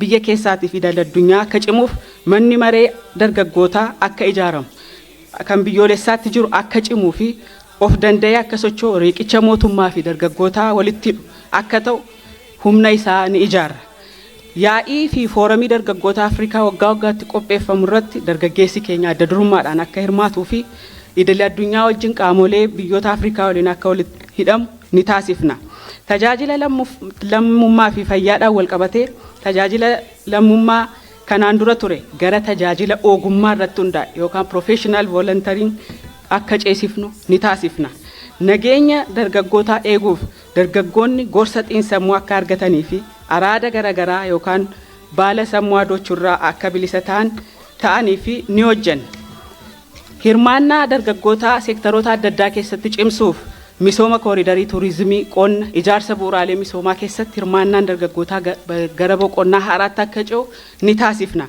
biyya keessaatii fi daldalaa akka cimuuf manni maree dargaggootaa akka ijaaramu kan biyyoolessaatti jiru akka cimuu fi of danda'ee akka socho'u riqicha mootummaa fi dargaggootaa walitti akka ta'u humna isaa ni ijaara. Yaa'ii fi foorumii dargaggoota Afrikaa waggaa waggaatti qopheeffamu irratti dargaggeessi keenya adda durummaadhaan akka hirmaatuu fi idil addunyaa wajjin qaamolee biyyoota Afrikaa waliin akka walitti hidhamu ni taasifna. Tajaajila lammummaa fi fayyaadhaan wal qabatee tajaajila lammummaa kanaan dura ture gara tajaajila ogummaa irratti hundaa'e yookaan professional volunteering akka ceesifnu ni taasifna. Nageenya dargaggootaa eeguuf dargaggoonni gorsa xiinsammuu akka argatanii fi araada garaagaraa yookaan baala sammuu adochurraa akka bilisa ta'anii fi ni hojjenna. Hirmaannaa dargaggootaa seektaroota adda addaa keessatti cimsuuf misooma kooriidarii tuurizimii qonna ijaarsa bu'uuraalee misoomaa keessatti hirmaannaan dargaggootaa gara boqonnaa haaraatti akka ce'u ni taasifna.